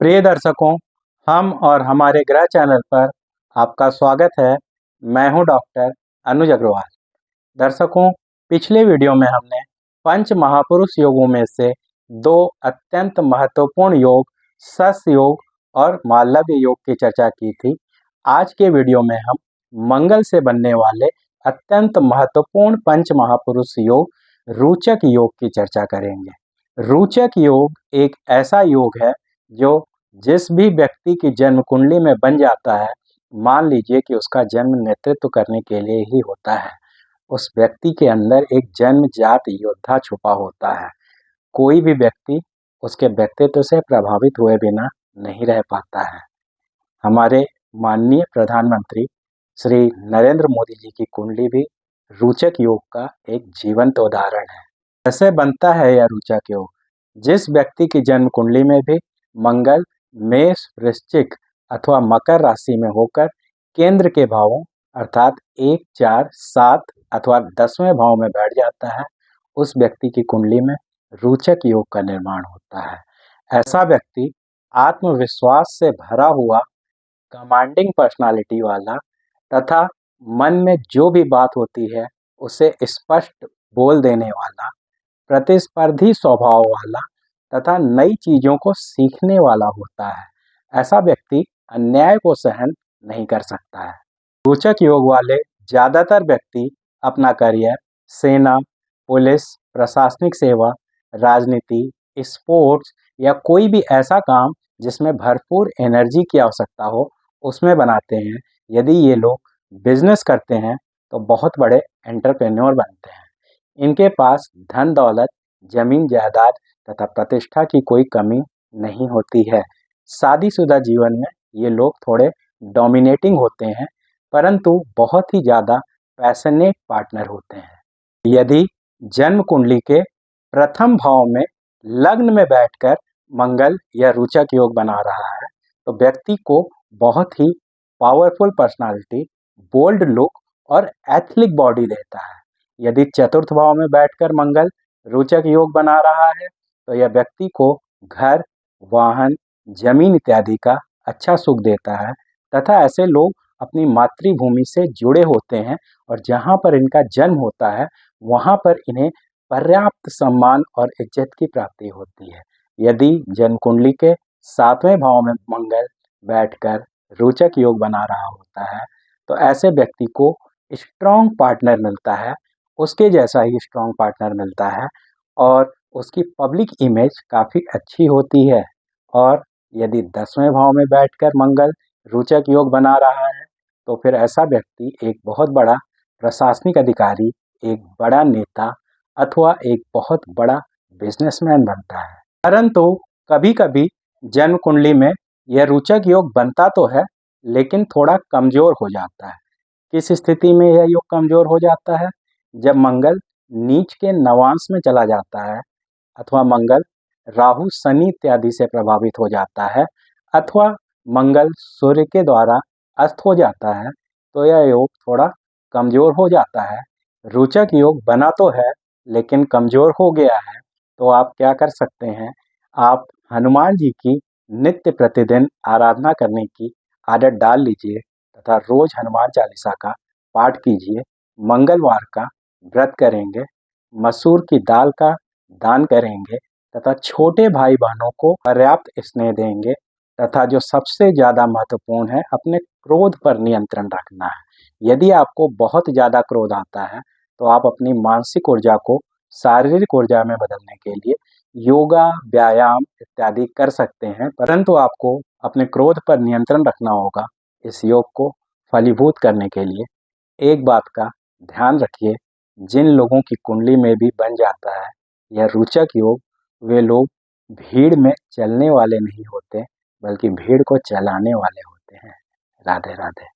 प्रिय दर्शकों, हम और हमारे ग्रह चैनल पर आपका स्वागत है। मैं हूं डॉक्टर अनुज अग्रवाल। दर्शकों, पिछले वीडियो में हमने पंच महापुरुष योगों में से दो अत्यंत महत्वपूर्ण योग सस योग और मालव्य योग की चर्चा की थी। आज के वीडियो में हम मंगल से बनने वाले अत्यंत महत्वपूर्ण पंच महापुरुष योग रोचक योग की चर्चा करेंगे। रोचक योग एक ऐसा योग है जो जिस भी व्यक्ति की जन्म कुंडली में बन जाता है, मान लीजिए कि उसका जन्म नेतृत्व करने के लिए ही होता है, उस व्यक्ति के अंदर एक जन्मजात योद्धा छुपा होता है। कोई भी व्यक्ति उसके व्यक्तित्व से प्रभावित हुए बिना नहीं रह पाता है। हमारे माननीय प्रधानमंत्री श्री नरेंद्र मोदी जी की कुंडली भी रोचक योग का एक जीवंत उदाहरण है। कैसे बनता है यह रोचक योग? जिस व्यक्ति की जन्म कुंडली में भी मंगल मेष, वृश्चिक अथवा मकर राशि में होकर केंद्र के भावों अर्थात 1, 4, 7 अथवा 10वें भाव में बैठ जाता है, उस व्यक्ति की कुंडली में रोचक योग का निर्माण होता है। ऐसा व्यक्ति आत्मविश्वास से भरा हुआ, कमांडिंग पर्सनालिटी वाला तथा मन में जो भी बात होती है उसे स्पष्ट बोल देने वाला, प्रतिस्पर्धी स्वभाव वाला तथा नई चीजों को सीखने वाला होता है। ऐसा व्यक्ति अन्याय को सहन नहीं कर सकता है। रोचक योग वाले ज्यादातर व्यक्ति अपना करियर सेना, पुलिस, प्रशासनिक सेवा, राजनीति, स्पोर्ट्स या कोई भी ऐसा काम जिसमें भरपूर एनर्जी की आवश्यकता हो, उसमें बनाते हैं। यदि ये लोग बिजनेस करते हैं तो बहुत बड़े एंटरप्रेन्योर बनते हैं। इनके पास धन दौलत, जमीन जायदाद तथा प्रतिष्ठा की कोई कमी नहीं होती है। शादीशुदा जीवन में ये लोग थोड़े डोमिनेटिंग होते हैं, परंतु बहुत ही ज़्यादा पैशनेट पार्टनर होते हैं। यदि जन्म कुंडली के प्रथम भाव में लग्न में बैठकर मंगल या रोचक योग बना रहा है तो व्यक्ति को बहुत ही पावरफुल पर्सनालिटी, बोल्ड लुक और एथलिक बॉडी देता है। यदि चतुर्थ भाव में बैठकर मंगल रोचक योग बना रहा है तो यह व्यक्ति को घर, वाहन, जमीन इत्यादि का अच्छा सुख देता है तथा ऐसे लोग अपनी मातृभूमि से जुड़े होते हैं और जहाँ पर इनका जन्म होता है वहाँ पर इन्हें पर्याप्त सम्मान और इज्जत की प्राप्ति होती है। यदि जन्म कुंडली के 7वें भाव में मंगल बैठकर रोचक योग बना रहा होता है तो ऐसे व्यक्ति को स्ट्रॉन्ग पार्टनर मिलता है, उसके जैसा ही स्ट्रॉन्ग पार्टनर मिलता है और उसकी पब्लिक इमेज काफ़ी अच्छी होती है। और यदि 10वें भाव में बैठकर मंगल रोचक योग बना रहा है तो फिर ऐसा व्यक्ति एक बहुत बड़ा प्रशासनिक अधिकारी, एक बड़ा नेता अथवा एक बहुत बड़ा बिजनेसमैन बनता है। परंतु कभी कभी जन्म कुंडली में यह रोचक योग बनता तो है लेकिन थोड़ा कमज़ोर हो जाता है। किस स्थिति में यह योग कमज़ोर हो जाता है? जब मंगल नीच के नवांश में चला जाता है अथवा मंगल राहु, शनि इत्यादि से प्रभावित हो जाता है अथवा मंगल सूर्य के द्वारा अस्त हो जाता है तो यह योग थोड़ा कमज़ोर हो जाता है। रोचक योग बना तो है लेकिन कमज़ोर हो गया है तो आप क्या कर सकते हैं? आप हनुमान जी की नित्य प्रतिदिन आराधना करने की आदत डाल लीजिए तथा रोज हनुमान चालीसा का पाठ कीजिए। मंगलवार का व्रत करेंगे, मसूर की दाल का दान करेंगे तथा छोटे भाई बहनों को पर्याप्त स्नेह देंगे तथा जो सबसे ज़्यादा महत्वपूर्ण है, अपने क्रोध पर नियंत्रण रखना है। यदि आपको बहुत ज़्यादा क्रोध आता है तो आप अपनी मानसिक ऊर्जा को शारीरिक ऊर्जा में बदलने के लिए योगा, व्यायाम इत्यादि कर सकते हैं, परंतु आपको अपने क्रोध पर नियंत्रण रखना होगा। इस योग को फलीभूत करने के लिए एक बात का ध्यान रखिए, जिन लोगों की कुंडली में भी बन जाता है यह रोचक योग, वे लोग भीड़ में चलने वाले नहीं होते बल्कि भीड़ को चलाने वाले होते हैं। राधे राधे।